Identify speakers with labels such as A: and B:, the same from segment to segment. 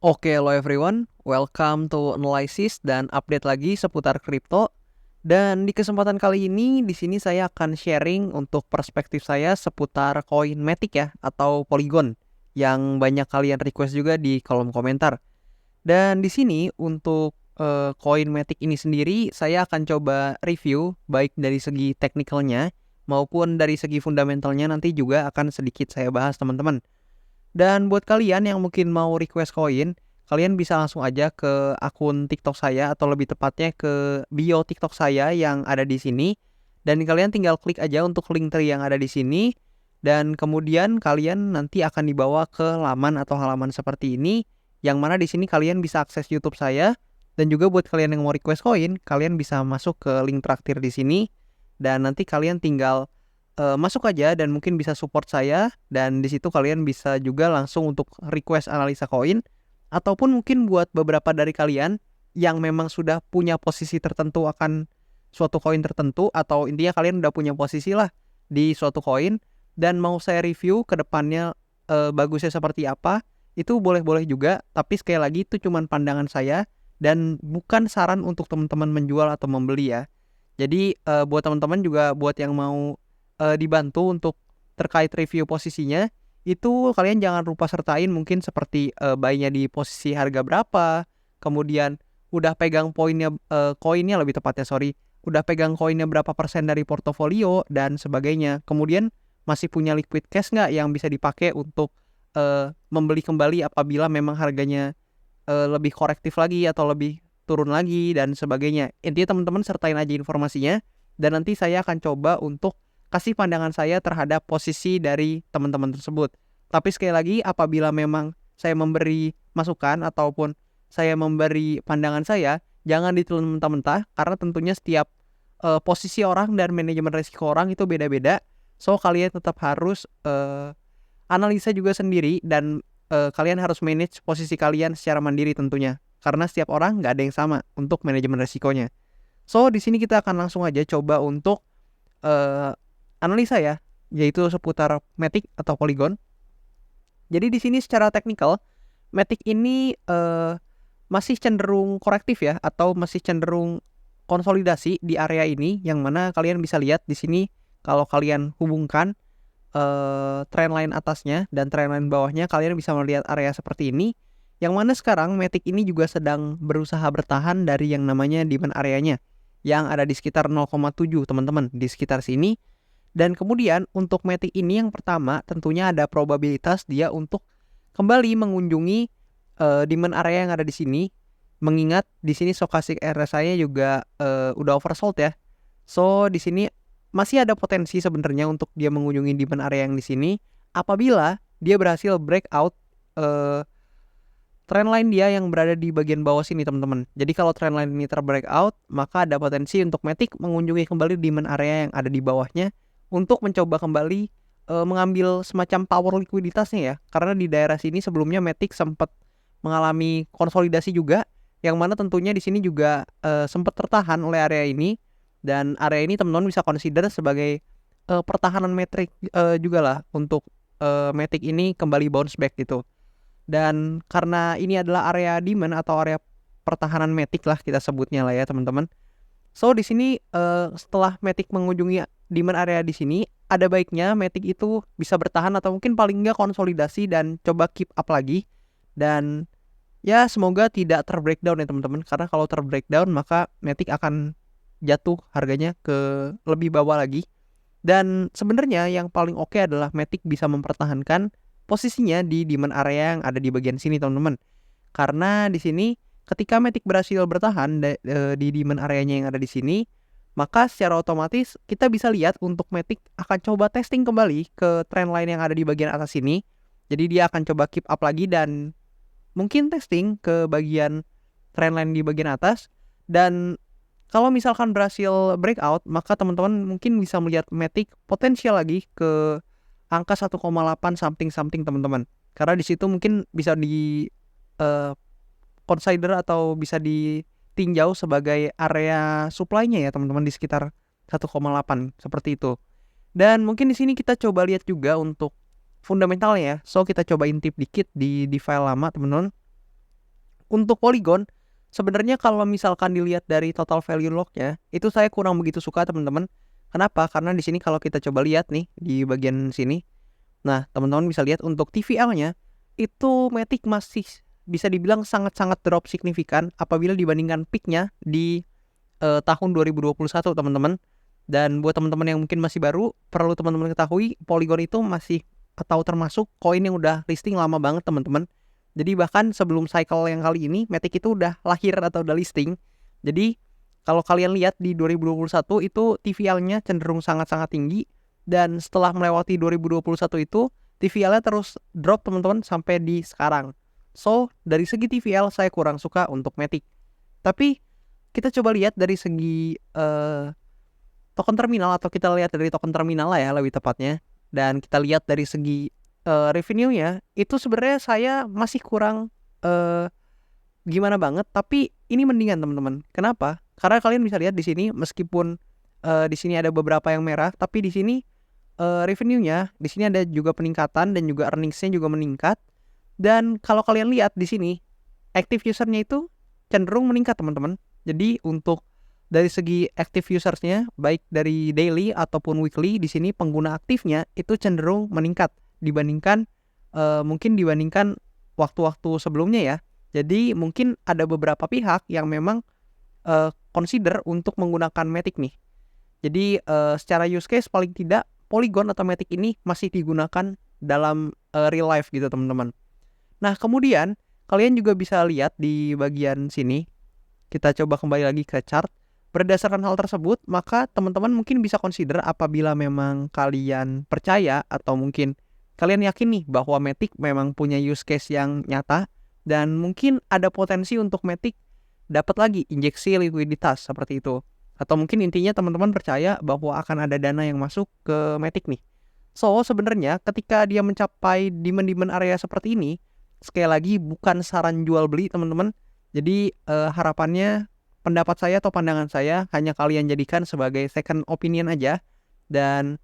A: Oke, hello everyone. Welcome to Analysis dan update lagi seputar kripto. Dan di kesempatan kali ini, di sini saya akan sharing untuk perspektif saya seputar koin Matic ya, atau Polygon, yang banyak kalian request juga di kolom komentar. Dan di sini untuk koin Matic ini sendiri, saya akan coba review baik dari segi teknikalnya maupun dari segi fundamentalnya nanti juga akan sedikit saya bahas teman-teman. Dan buat kalian yang mungkin mau request koin, kalian bisa langsung aja ke akun TikTok saya atau lebih tepatnya ke bio TikTok saya yang ada di sini. Dan kalian tinggal klik aja untuk link tree yang ada di sini. Dan kemudian kalian nanti akan dibawa ke laman atau halaman seperti ini, yang mana di sini kalian bisa akses YouTube saya. Dan juga buat kalian yang mau request koin, kalian bisa masuk ke link traktir di sini. Dan nanti kalian tinggal masuk aja dan mungkin bisa support saya, dan di situ kalian bisa juga langsung untuk request analisa koin, ataupun mungkin buat beberapa dari kalian yang memang sudah punya posisi tertentu akan suatu koin tertentu, atau intinya kalian udah punya posisi lah di suatu koin dan mau saya review ke depannya bagusnya seperti apa, itu boleh-boleh juga, tapi sekali lagi itu cuman pandangan saya dan bukan saran untuk teman-teman menjual atau membeli ya. Jadi buat teman-teman juga, buat yang mau dibantu untuk terkait review posisinya, itu kalian jangan lupa sertain mungkin seperti buy-nya di posisi harga berapa, kemudian udah pegang koinnya lebih tepatnya, udah pegang koinnya berapa persen dari portofolio dan sebagainya. Kemudian masih punya liquid cash nggak yang bisa dipakai untuk membeli kembali apabila memang harganya lebih korektif lagi atau lebih turun lagi dan sebagainya. Intinya teman-teman sertain aja informasinya, dan nanti saya akan coba untuk kasih pandangan saya terhadap posisi dari teman-teman tersebut. Tapi sekali lagi, apabila memang saya memberi masukan ataupun saya memberi pandangan saya, jangan ditelan mentah-mentah, karena tentunya setiap posisi orang dan manajemen risiko orang itu beda-beda. So kalian tetap harus analisa juga sendiri, dan kalian harus manage posisi kalian secara mandiri tentunya. Karena setiap orang nggak ada yang sama untuk manajemen risikonya. So di sini kita akan langsung aja coba untuk uh, analisa ya, yaitu seputar Matic atau Polygon. Jadi di sini secara teknikal, Matic ini masih cenderung korektif ya, atau masih cenderung konsolidasi di area ini, yang mana kalian bisa lihat di sini kalau kalian hubungkan trendline atasnya dan trendline bawahnya, kalian bisa melihat area seperti ini, yang mana sekarang Matic ini juga sedang berusaha bertahan dari yang namanya demand areanya yang ada di sekitar 0,7 teman-teman, di sekitar sini. Dan kemudian untuk Matic ini yang pertama tentunya ada probabilitas dia untuk kembali mengunjungi demand area yang ada di sini, mengingat di sini stochastic RSI-nya juga udah oversold ya. So di sini masih ada potensi sebenarnya untuk dia mengunjungi demand area yang di sini apabila dia berhasil breakout trendline dia yang berada di bagian bawah sini teman-teman. Jadi kalau trendline ini terbreakout, maka ada potensi untuk Matic mengunjungi kembali demand area yang ada di bawahnya untuk mencoba kembali mengambil semacam power likuiditasnya ya. Karena di daerah sini sebelumnya Matic sempat mengalami konsolidasi juga, yang mana tentunya di sini juga sempat tertahan oleh area ini, dan area ini teman-teman bisa consider sebagai pertahanan metrik juga lah untuk Matic ini kembali bounce back gitu. Dan karena ini adalah area demand atau area pertahanan Matic lah kita sebutnya lah ya teman-teman. So di sini setelah Matic mengunjungi demand area di sini, ada baiknya Matic itu bisa bertahan atau mungkin paling enggak konsolidasi dan coba keep up lagi. Dan ya semoga tidak terbreakdown ya teman-teman, karena kalau terbreakdown maka Matic akan jatuh harganya ke lebih bawah lagi. Dan sebenarnya yang paling oke adalah Matic bisa mempertahankan posisinya di demand area yang ada di bagian sini teman-teman. Karena di sini ketika Matic berhasil bertahan di demand areanya yang ada di sini, maka secara otomatis kita bisa lihat untuk Matic akan coba testing kembali ke trendline yang ada di bagian atas sini. Jadi dia akan coba keep up lagi dan mungkin testing ke bagian trendline di bagian atas. Dan kalau misalkan berhasil breakout, maka teman-teman mungkin bisa melihat Matic potensial lagi ke angka 1,8 something teman-teman. Karena di situ mungkin bisa di consider atau bisa ditinjau sebagai area supply-nya ya teman-teman, di sekitar 1,8 seperti itu. Dan mungkin di sini kita coba lihat juga untuk fundamentalnya ya. So kita coba intip dikit di file lama teman-teman. Untuk Polygon, sebenarnya kalau misalkan dilihat dari total value lock-nya, itu saya kurang begitu suka teman-teman. Kenapa? Karena di sini kalau kita coba lihat nih di bagian sini, nah teman-teman bisa lihat untuk TVL-nya itu Matic masih bisa dibilang sangat-sangat drop signifikan apabila dibandingkan peak-nya di tahun 2021 teman-teman. Dan buat teman-teman yang mungkin masih baru, perlu teman-teman ketahui Polygon itu masih atau termasuk koin yang udah listing lama banget teman-teman. Jadi bahkan sebelum cycle yang kali ini Matic itu udah lahir atau udah listing. Jadi kalau kalian lihat di 2021 itu TVL-nya cenderung sangat-sangat tinggi, dan setelah melewati 2021 itu TVL-nya terus drop teman-teman sampai di sekarang. So dari segi TVL saya kurang suka untuk Matic. Tapi kita coba lihat dari segi token terminal, atau kita lihat dari token terminal lah ya lebih tepatnya, dan kita lihat dari segi revenue-nya itu sebenarnya saya masih kurang gimana banget, tapi ini mendingan teman-teman. Kenapa? Karena kalian bisa lihat di sini meskipun di sini ada beberapa yang merah, tapi di sini revenue-nya di sini ada juga peningkatan dan juga earnings-nya juga meningkat. Dan kalau kalian lihat di sini active user-nya itu cenderung meningkat teman-teman. Jadi untuk dari segi active users-nya baik dari daily ataupun weekly, di sini pengguna aktifnya itu cenderung meningkat dibandingkan mungkin dibandingkan waktu-waktu sebelumnya ya. Jadi mungkin ada beberapa pihak yang memang consider untuk menggunakan Matic nih. Jadi secara use case paling tidak Polygon atau Matic ini masih digunakan dalam real life gitu teman-teman. Nah kemudian kalian juga bisa lihat di bagian sini, kita coba kembali lagi ke chart. Berdasarkan hal tersebut, maka teman-teman mungkin bisa consider apabila memang kalian percaya atau mungkin kalian yakin nih bahwa Matic memang punya use case yang nyata, dan mungkin ada potensi untuk Matic dapat lagi injeksi likuiditas seperti itu. Atau mungkin intinya teman-teman percaya bahwa akan ada dana yang masuk ke Matic nih. So sebenarnya ketika dia mencapai demand area seperti ini, sekali lagi bukan saran jual beli teman-teman. Jadi harapannya, pendapat saya atau pandangan saya hanya kalian jadikan sebagai second opinion aja. Dan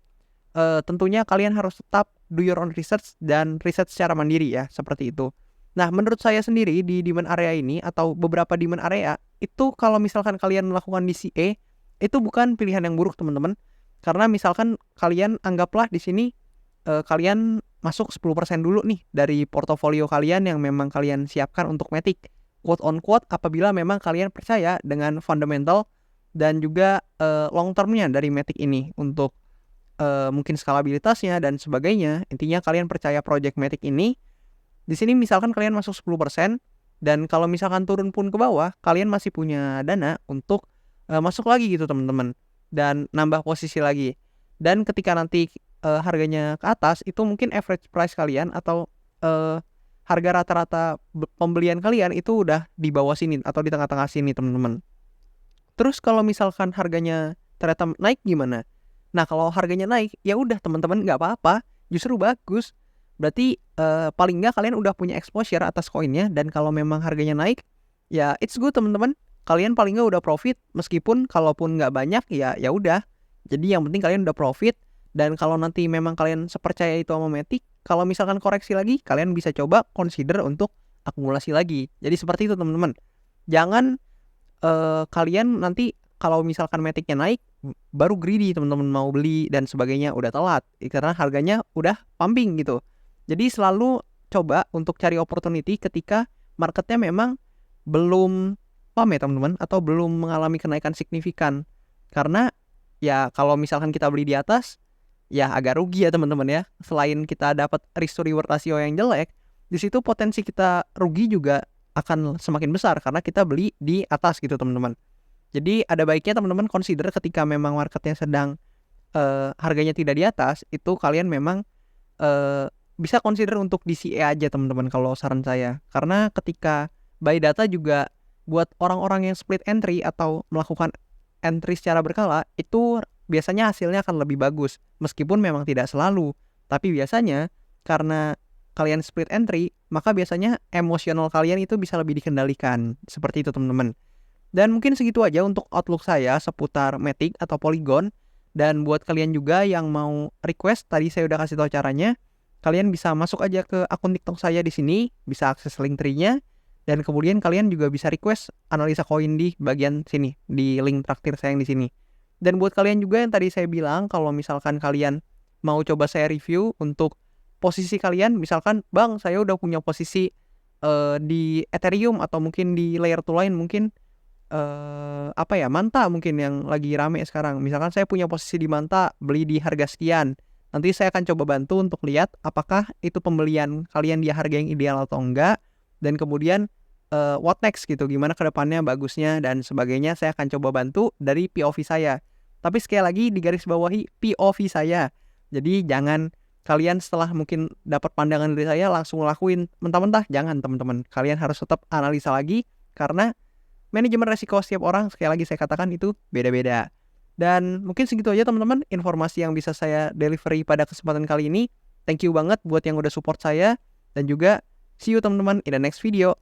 A: tentunya kalian harus tetap do your own research dan riset secara mandiri ya, seperti itu. Nah menurut saya sendiri di demand area ini atau beberapa demand area itu, kalau misalkan kalian melakukan DCA itu bukan pilihan yang buruk teman-teman. Karena misalkan kalian anggaplah di sini kalian masuk 10% dulu nih dari portofolio kalian yang memang kalian siapkan untuk Matic, quote on quote, apabila memang kalian percaya dengan fundamental dan juga long termnya dari Matic ini untuk mungkin skalabilitasnya dan sebagainya. Intinya kalian percaya project Matic ini. Di sini misalkan kalian masuk 10%, dan kalau misalkan turun pun ke bawah, kalian masih punya dana untuk masuk lagi gitu teman-teman, dan nambah posisi lagi. Dan ketika nanti harganya ke atas, itu mungkin average price kalian atau harga rata-rata pembelian kalian itu udah di bawah sini atau di tengah-tengah sini teman-teman. Terus kalau misalkan harganya ternyata naik gimana? Nah kalau harganya naik, ya udah teman-teman, nggak apa-apa, justru bagus. Berarti paling nggak kalian udah punya exposure atas koinnya, dan kalau memang harganya naik, ya it's good teman-teman. Kalian paling nggak udah profit, meskipun kalaupun nggak banyak ya udah. Jadi yang penting kalian udah profit. Dan kalau nanti memang kalian sepercaya itu sama Matic, kalau misalkan koreksi lagi, kalian bisa coba consider untuk akumulasi lagi. Jadi seperti itu teman-teman. Jangan kalian nanti kalau misalkan Matic-nya naik baru greedy teman-teman mau beli dan sebagainya, udah telat karena harganya udah pumping gitu. Jadi selalu coba untuk cari opportunity ketika marketnya memang belum pump ya teman-teman, atau belum mengalami kenaikan signifikan. Karena ya kalau misalkan kita beli di atas, ya agak rugi ya teman-teman ya. Selain kita dapat risk to reward ratio yang jelek, di situ potensi kita rugi juga akan semakin besar karena kita beli di atas gitu teman-teman. Jadi ada baiknya teman-teman consider ketika memang marketnya sedang harganya tidak di atas, itu kalian memang bisa consider untuk DCA aja teman-teman kalau saran saya. Karena ketika buy data juga buat orang-orang yang split entry atau melakukan entry secara berkala, itu biasanya hasilnya akan lebih bagus. Meskipun memang tidak selalu, tapi biasanya karena kalian split entry, maka biasanya emosional kalian itu bisa lebih dikendalikan. Seperti itu teman-teman. Dan mungkin segitu aja untuk outlook saya seputar Matic atau Polygon. Dan buat kalian juga yang mau request, tadi saya udah kasih tahu caranya. Kalian bisa masuk aja ke akun TikTok saya di sini, bisa akses link tree-nya. Dan kemudian kalian juga bisa request analisa koin di bagian sini, di link traktir saya yang di sini. Dan buat kalian juga yang tadi saya bilang kalau misalkan kalian mau coba saya review untuk posisi kalian, misalkan bang saya udah punya posisi di Ethereum atau mungkin di layer 2 lain, mungkin Manta mungkin yang lagi rame sekarang. Misalkan saya punya posisi di Manta, beli di harga sekian. Nanti saya akan coba bantu untuk lihat apakah itu pembelian kalian di harga yang ideal atau enggak. Dan kemudian what next gitu, gimana ke depannya bagusnya dan sebagainya, saya akan coba bantu dari POV saya. Tapi sekali lagi di garis bawahi POV saya. Jadi jangan kalian setelah mungkin dapat pandangan dari saya langsung lakuin mentah-mentah, jangan teman-teman. Kalian harus tetap analisa lagi karena manajemen resiko setiap orang, sekali lagi saya katakan, itu beda-beda. Dan mungkin segitu aja teman-teman informasi yang bisa saya delivery pada kesempatan kali ini. Thank you banget buat yang udah support saya. Dan juga see you teman-teman in the next video.